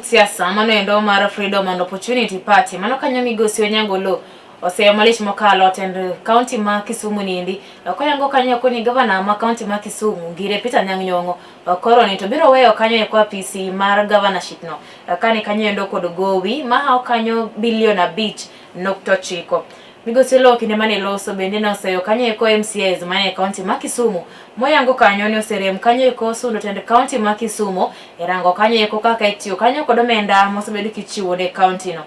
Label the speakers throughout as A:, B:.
A: Siasa manoendo mar Freedom and Opportunity Party mano kanyo migosi Onyango Oloo oseyo malich mokalo tend county ma Kisumu nindi koyango kanyo koni governor ma county ma Kisumu Ngire Peter Anyang' Nyong'o koro ni to biro weyo kanyo e kwa PC mar governorship no kani kanyo endo kod gowi ma hao kanyo bilion 5.9. Migosi Oloo kinde mane loso bende na oseyo kanyo eko MCAs mane county ma Kisumu moyango kanyo ni oserem kanyo eko sundo tend county ma Kisumu erango kanyo eko kaka itiyo kanyo kod omenda mosebedo kichiwo ne county no.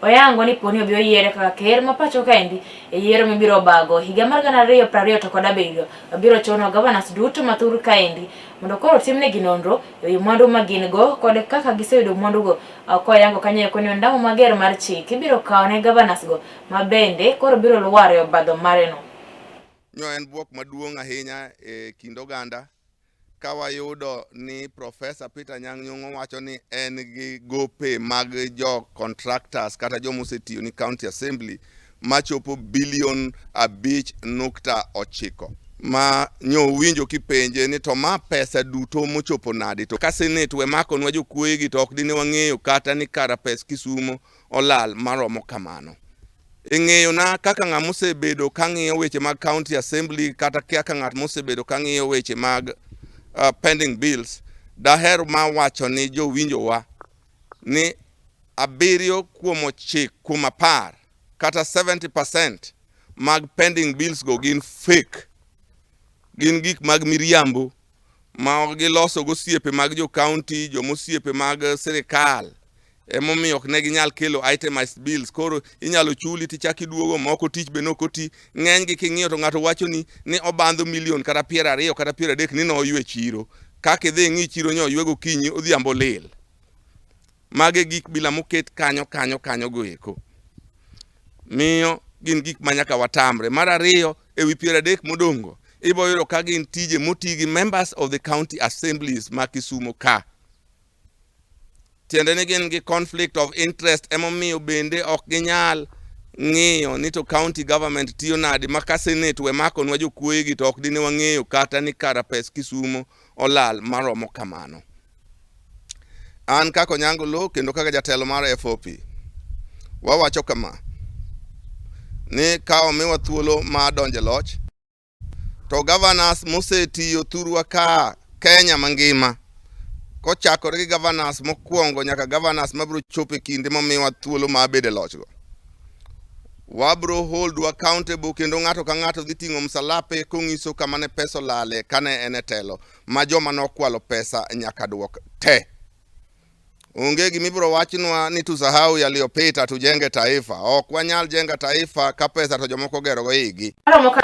A: Oyango ni poni obiro yiere kaka ker ma pacho kaendi e yiero mibiro bago higa mar 2020 to kod 7 biro chono governors duto mathur kaendi mondo koro timne ginonro e mwandu magin go kod kaka giseyudo mwandu go koyango kanyo eko ni ondamo mager mar chik ibiro kawo ne governors go mabende koro biro luware obadho mare no.
B: Nyo en buok maduong' ahinya e kind oganda kawayudo ni Professor Peter Anyang' Nyong'o wacho ni en gi gope mag jo contractors kata jo mosetiyo ni county assembly machopo bilion 5.9 ma nyo winjo kipenje ni to ma pesa duto mochopo nadi to ka senate we makonwa jokuoyegi to ok dine wang'eyo kata ni kara pes Kisumo olal maromo kamano. Ing'eyo na kaka ng'ama osebedo kang'iyo weche mag county assembly kata kaka ng'at mosebedo kang'iyo weche mag pending bills daher ma wacho ni jo winjowa ni 7 kuom 10 kata 70% mag pending bills go gin fake, gin gik mag miriambo ma giloso go siepe mag jo county, jo mosiepe mag sirikal emomiyo ok ne ginyal kelo itemized bills koro inyalo chuli tichaki duogo moko tich be nokoti ng'eny gi king'iyo to ng'ato wacho ni obandho milion kata 20 kata 30 ni no oywe chiro kaka idhi ng'i chiro nyo ywego kinyi odhiambo lil mage gik bila moket kanyo go eko miyo gin gik manyaka watamre. Mar ariyo ewi 30 modongo ibo yoro ka gin tije motigi members of the county assemblies ma Kisumo ka tiende ni gin gi conflict of interest emomiyo bende ok ginyal ng'iyo ni to county government tiyo nadi maka senate we makonwa jokuoyegi to ok dine wang'eyo kata ni kara pes Kisumo olal maromo kamano. An kaka Onyango Oloo kendo kaka jatelo mar FOP wawacho kama ni ka omiwa thuolo ma donje loch to governors mosetiyo thurwa ka Kenya mangima kochakore gi governors mokwongo nyaka governors mabiro chopo kinde momiwa thuolo ma bede lochgo wabro hold accountable kendo ng'ato ka ng'ato dhi ting'o msalape kong'iso kama ne pesa olale kane en telo ma joma nokwalo pesa nyaka duok te. Onge gimibiro wachnwa ni tusahau yaliyopita tujenge taifa. Ok wanyal jenga taifa ka pesa to jomoko gero go igi.